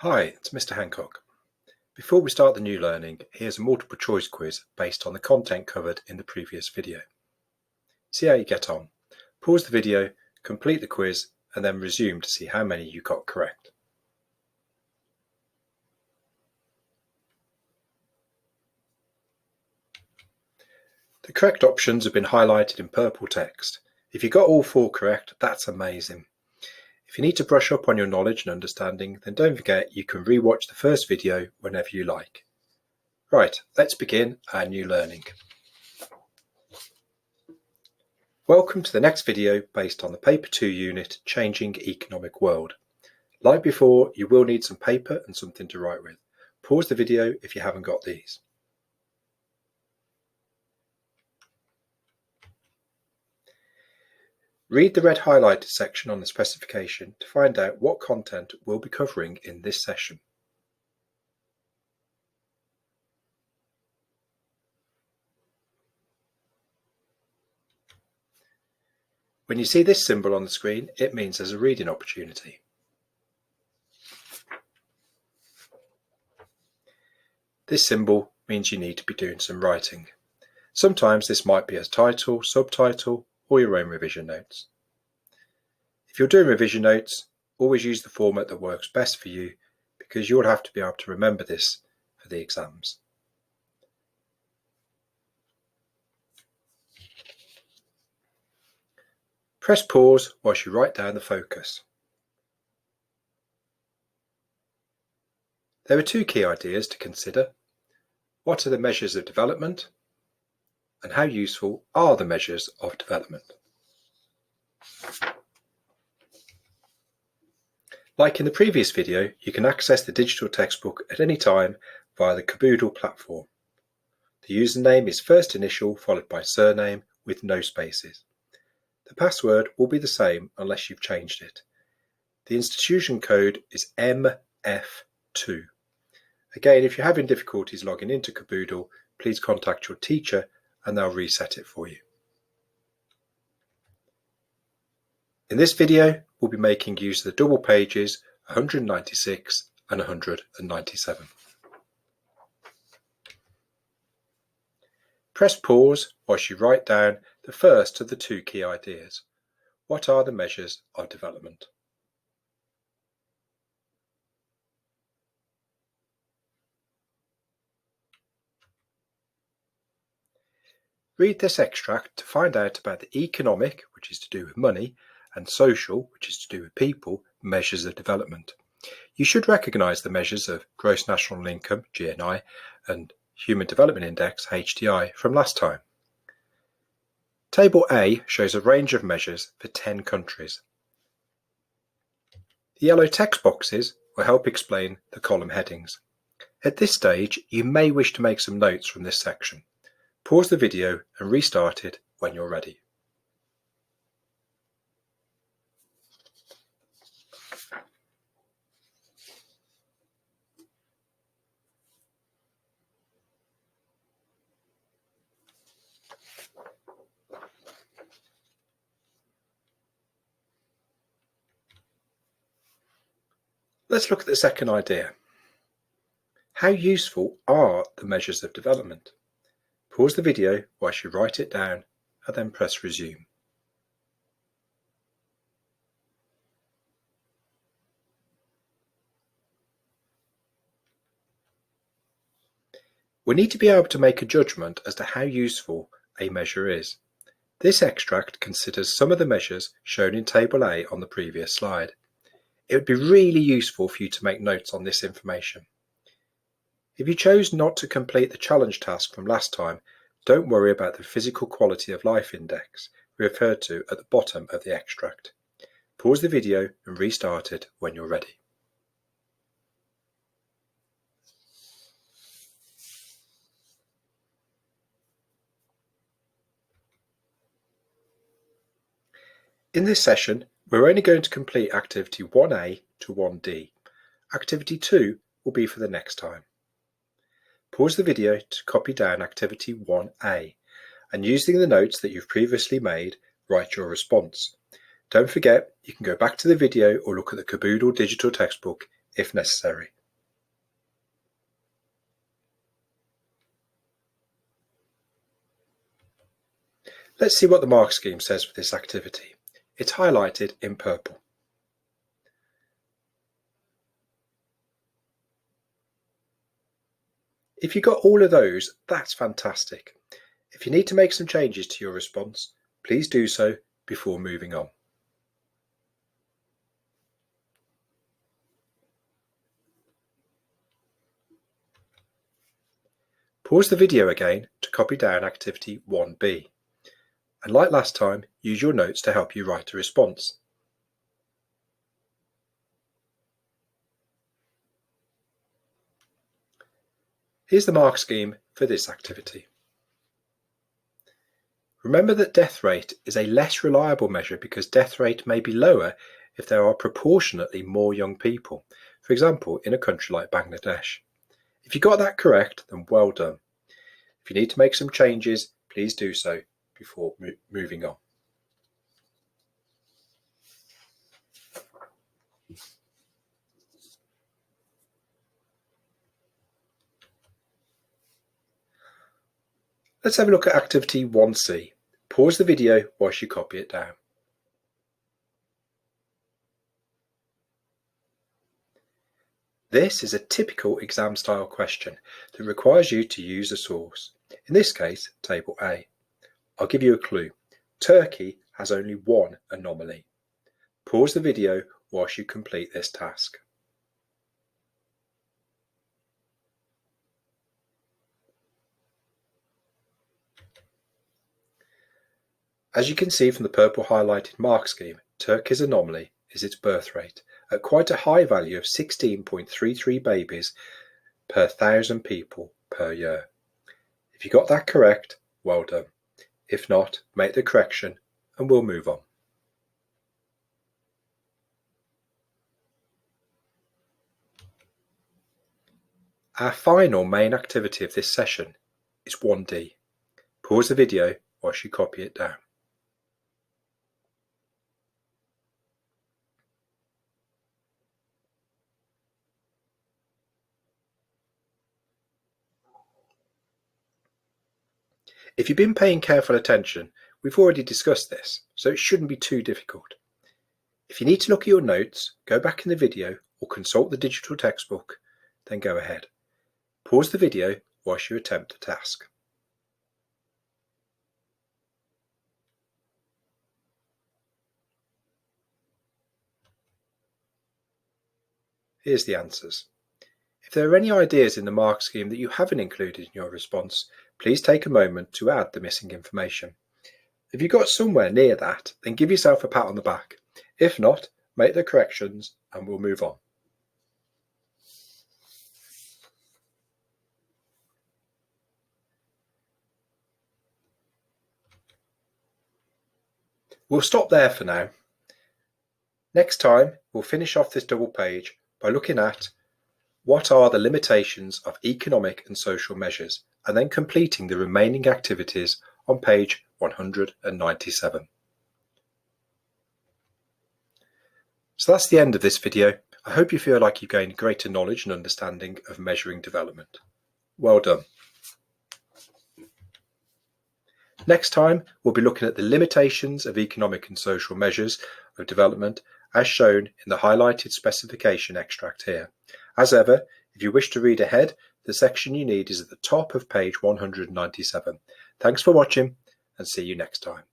Hi, it's Mr. Hancock. Before we start the new learning, here's a multiple choice quiz based on the content covered in the previous video. See how you get on. Pause the video, complete the quiz, and then resume to see how many you got correct. The correct options have been highlighted in purple text. If you got all 4 correct, that's amazing. If you need to brush up on your knowledge and understanding, then don't forget you can re-watch the first video whenever you like. Right, let's begin our new learning. Welcome to the next video based on the Paper 2 unit, Changing Economic World. Like before, you will need some paper and something to write with. Pause the video if you haven't got these. Read the red highlighted section on the specification to find out what content we'll be covering in this session. When you see this symbol on the screen, it means there's a reading opportunity. This symbol means you need to be doing some writing. Sometimes this might be a title, subtitle, or your own revision notes. If you're doing revision notes, always use the format that works best for you, because you'll have to be able to remember this for the exams. Press pause whilst you write down the focus. There are 2 key ideas to consider. What are the measures of development? And how useful are the measures of development? Like in the previous video, you can access the digital textbook at any time via the Caboodle platform. The username is first initial followed by surname with no spaces. The password will be the same unless you've changed it. The institution code is MF2. Again, if you're having difficulties logging into Caboodle, please contact your teacher and they'll reset it for you. In this video, we'll be making use of the double pages 196 and 197. Press pause whilst you write down the first of the 2 key ideas. What are the measures of development? Read this extract to find out about the economic, which is to do with money, and social, which is to do with people, measures of development. You should recognise the measures of Gross National Income, GNI, and Human Development Index, HDI, from last time. Table A shows a range of measures for 10 countries. The yellow text boxes will help explain the column headings. At this stage, you may wish to make some notes from this section. Pause the video and restart it when you're ready. Let's look at the second idea. How useful are the measures of development? Pause the video whilst you write it down and then press resume. We need to be able to make a judgment as to how useful a measure is. This extract considers some of the measures shown in Table A on the previous slide. It would be really useful for you to make notes on this information. If you chose not to complete the challenge task from last time, don't worry about the physical quality of life index referred to at the bottom of the extract. Pause the video and restart it when you're ready. In this session, we're only going to complete activity 1A to 1D. Activity 2 will be for the next time. Pause the video to copy down activity 1A, and using the notes that you've previously made, write your response. Don't forget, you can go back to the video or look at the Caboodle digital textbook if necessary. Let's see what the mark scheme says for this activity. It's highlighted in purple. If you got all of those, that's fantastic. If you need to make some changes to your response, please do so before moving on. Pause the video again to copy down activity 1B. And like last time, use your notes to help you write a response. Here's the mark scheme for this activity. Remember that death rate is a less reliable measure because death rate may be lower if there are proportionately more young people, for example, in a country like Bangladesh. If you got that correct, then well done. If you need to make some changes, please do so before moving on. Let's have a look at activity 1C. Pause the video whilst you copy it down. This is a typical exam style question that requires you to use a source, in this case table A. I'll give you a clue. Turkey has only one anomaly. Pause the video whilst you complete this task. As you can see from the purple highlighted mark scheme, Turkey's anomaly is its birth rate, at quite a high value of 16.33 babies per 1,000 people per year. If you got that correct, well done. If not, make the correction and we'll move on. Our final main activity of this session is 1D. Pause the video whilst you copy it down. If you've been paying careful attention, we've already discussed this, so it shouldn't be too difficult. If you need to look at your notes, go back in the video or consult the digital textbook, then go ahead. Pause the video whilst you attempt the task. Here's the answers. If there are any ideas in the mark scheme that you haven't included in your response, please take a moment to add the missing information. If you got somewhere near that, then give yourself a pat on the back. If not, make the corrections and we'll move on. We'll stop there for now. Next time, we'll finish off this double page by looking at what are the limitations of economic and social measures, and then completing the remaining activities on page 197. So that's the end of this video. I hope you feel like you've gained greater knowledge and understanding of measuring development. Well done. Next time, we'll be looking at the limitations of economic and social measures of development as shown in the highlighted specification extract here. As ever, if you wish to read ahead, the section you need is at the top of page 197. Thanks for watching and see you next time.